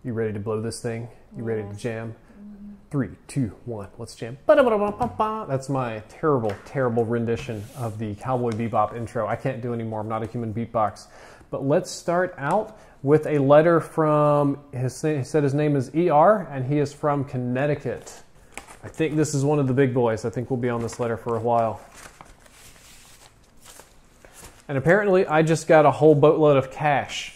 You ready to blow this thing? You ready to jam? 3, 2, 1, let's jam. That's my terrible, terrible rendition of the Cowboy Bebop intro. I can't do anymore. I'm not a human beatbox. But let's start out with a letter from, he said his name is ER, and he is from Connecticut. I think this is one of the big boys. I think we'll be on this letter for a while. And apparently I just got a whole boatload of cash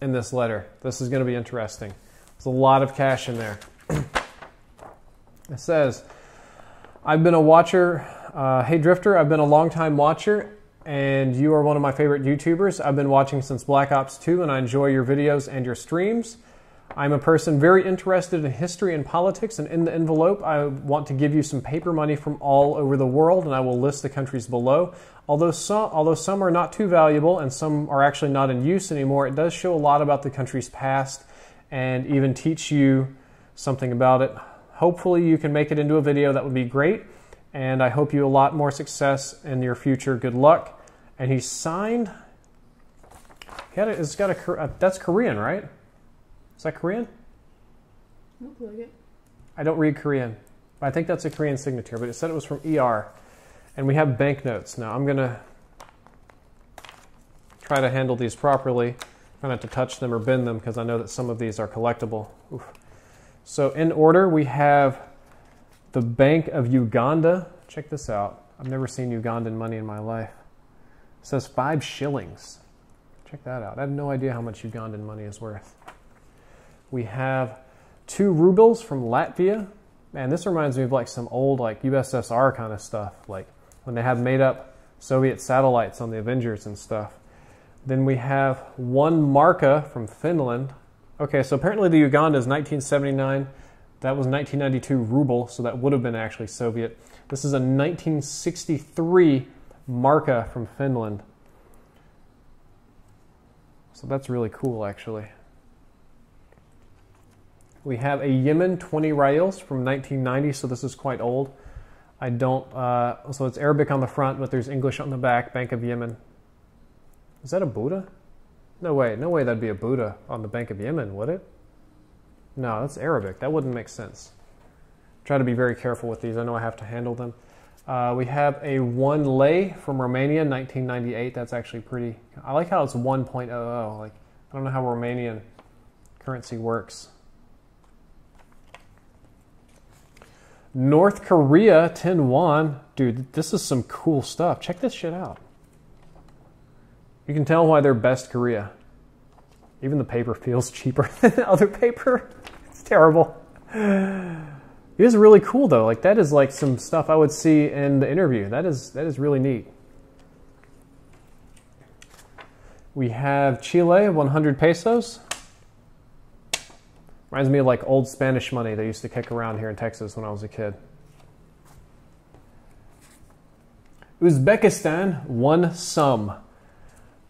in this letter. This is going to be interesting. There's a lot of cash in there. It says, I've been a watcher. Hey Drifter, I've been a long-time watcher, and you are one of my favorite YouTubers. I've been watching since Black Ops 2, and I enjoy your videos and your streams. I'm a person very interested in history and politics, and in the envelope, I want to give you some paper money from all over the world, and I will list the countries below. Although some are not too valuable, and some are actually not in use anymore, it does show a lot about the country's past, and even teach you something about it. Hopefully you can make it into a video. That would be great. And I hope you a lot more success in your future. Good luck. And he signed. It's got a that's Korean, right? Is that Korean? Looks like it. I don't read Korean. I think that's a Korean signature, but it said it was from ER. And we have banknotes. Now I'm going to try to handle these properly. Try not to touch them or bend them because I know that some of these are collectible. Oof. So in order, we have the Bank of Uganda. Check this out. I've never seen Ugandan money in my life. It says 5 shillings. Check that out. I have no idea how much Ugandan money is worth. We have 2 rubles from Latvia. Man, this reminds me of like some old like USSR kind of stuff, like when they had made up Soviet satellites on the Avengers and stuff. Then we have 1 marka from Finland. Okay, so apparently the Uganda is 1979. That was 1992 ruble, so that would have been actually Soviet. This is a 1963 marka from Finland. So that's really cool, actually. We have a Yemen 20 rials from 1990, so this is quite old. I don't, so it's Arabic on the front, but there's English on the back, Bank of Yemen. Is that a Buddha? No way that'd be a Buddha on the Bank of Yemen, would it? No, that's Arabic. That wouldn't make sense. Try to be very careful with these. I know I have to handle them. We have a 1 lei from Romania, 1998. That's actually pretty... I like how it's 1.00. Like, I don't know how Romanian currency works. North Korea, 10 won. Dude, this is some cool stuff. Check this shit out. You can tell why they're best Korea. Even the paper feels cheaper than other paper. It's terrible. It is really cool though. Like that is like some stuff I would see in the interview. That is really neat. We have Chile, 100 pesos. Reminds me of like old Spanish money they used to kick around here in Texas when I was a kid. Uzbekistan, 1 sum.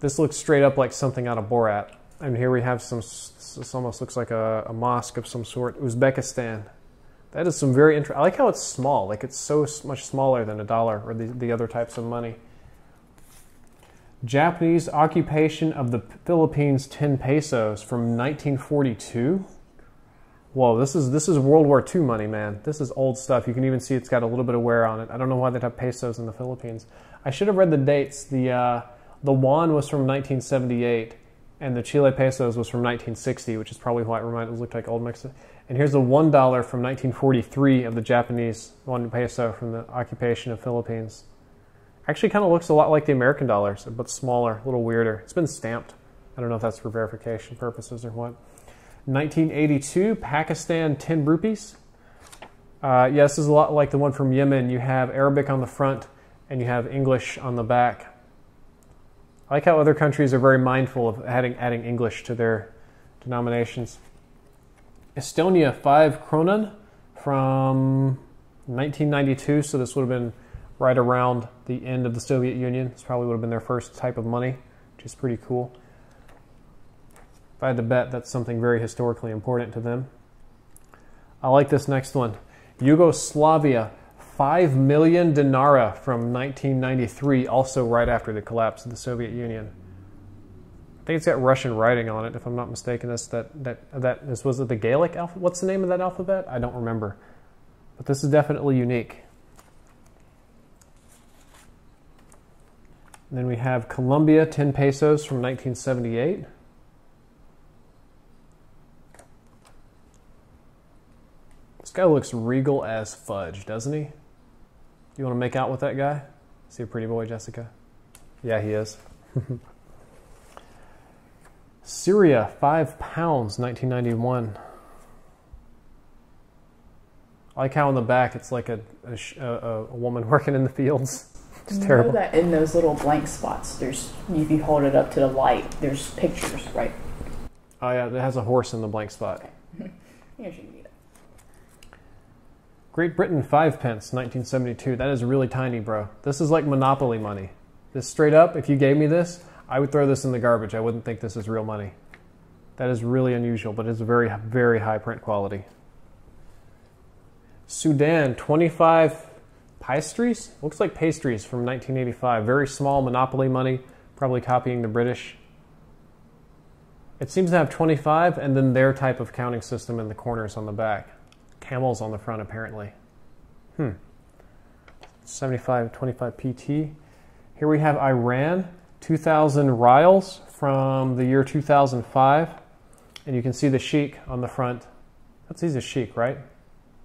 This looks straight up like something out of Borat. And here we have some, this almost looks like a mosque of some sort. Uzbekistan. That is some very interesting. I like how it's small. Like it's so much smaller than a dollar or the other types of money. Japanese occupation of the Philippines, 10 pesos from 1942. Whoa, this is World War II money, man. This is old stuff. You can even see it's got a little bit of wear on it. I don't know why they'd have pesos in the Philippines. I should have read the dates. The yuan was from 1978, and the Chile pesos was from 1960, which is probably why it looked like old Mexico. And here's a $1 from 1943 of the Japanese 1 peso from the occupation of Philippines. Actually kind of looks a lot like the American dollars, but smaller, a little weirder. It's been stamped. I don't know if that's for verification purposes or what. 1982, Pakistan, 10 rupees. Yeah, this is a lot like the one from Yemen. You have Arabic on the front, and you have English on the back. I like how other countries are very mindful of adding English to their denominations. Estonia, 5 kronen from 1992, so this would have been right around the end of the Soviet Union. This probably would have been their first type of money, which is pretty cool. If I had to bet, that's something very historically important to them. I like this next one. Yugoslavia, 5 million dinara from 1993, also right after the collapse of the Soviet Union. I think it's got Russian writing on it, if I'm not mistaken. Was it the Gaelic alphabet? What's the name of that alphabet? I don't remember. But this is definitely unique. And then we have Colombia 10 pesos from 1978. This guy looks regal as fudge, doesn't he? You want to make out with that guy? Is he a pretty boy, Jessica? Yeah, he is. Syria, 5 pounds, 1991. I like how on the back it's like a woman working in the fields. It's terrible. You know that in those little blank spots, there's, if you hold it up to the light, there's pictures, right? Oh yeah, it has a horse in the blank spot. Here's your need it. Great Britain, 5 pence, 1972. That is really tiny, bro. This is like Monopoly money. This straight up, if you gave me this, I would throw this in the garbage. I wouldn't think this is real money. That is really unusual, but it's very, very high print quality. Sudan, 25 pastries? Looks like pastries from 1985. Very small Monopoly money, probably copying the British. It seems to have 25 and then their type of counting system in the corners on the back. Camels on the front, apparently. 75, 25 PT. Here we have Iran, 2,000 rials from the year 2005. And you can see the sheikh on the front. He's a sheikh, right?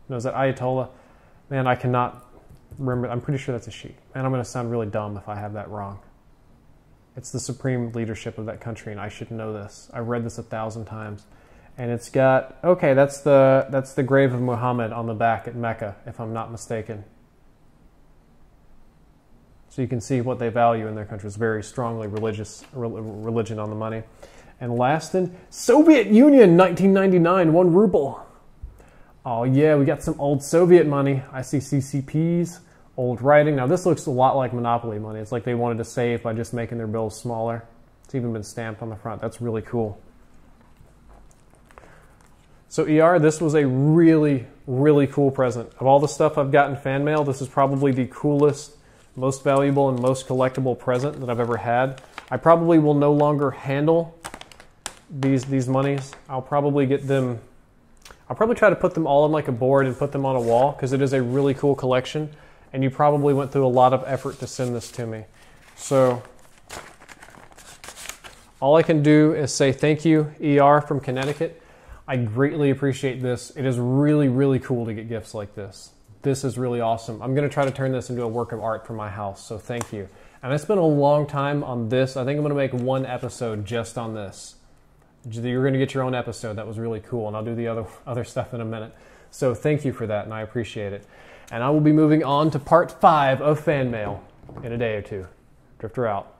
No, is that Ayatollah? Man, I cannot remember. I'm pretty sure that's a sheikh. Man, I'm going to sound really dumb if I have that wrong. It's the supreme leadership of that country, and I should know this. I've read this 1,000 times. And it's got, okay, that's the grave of Muhammad on the back at Mecca, if I'm not mistaken. So you can see what they value in their country. It's very strongly religion on the money. And last in, Soviet Union, 1999, 1 ruble. Oh yeah, we got some old Soviet money. I see CCPs, old writing. Now this looks a lot like Monopoly money. It's like they wanted to save by just making their bills smaller. It's even been stamped on the front. That's really cool. So ER, this was a really, really cool present. Of all the stuff I've gotten fan mail, this is probably the coolest, most valuable, and most collectible present that I've ever had. I probably will no longer handle these monies. I'll probably get them, I'll probably try to put them all on like a board and put them on a wall because it is a really cool collection and you probably went through a lot of effort to send this to me. So all I can do is say thank you, ER from Connecticut. I greatly appreciate this. It is really, really cool to get gifts like this. This is really awesome. I'm going to try to turn this into a work of art for my house, so thank you. And I spent a long time on this. I think I'm going to make one episode just on this. You're going to get your own episode. That was really cool, and I'll do the other stuff in a minute. So thank you for that, and I appreciate it. And I will be moving on to part 5 of fan mail in a day or two. Drifter out.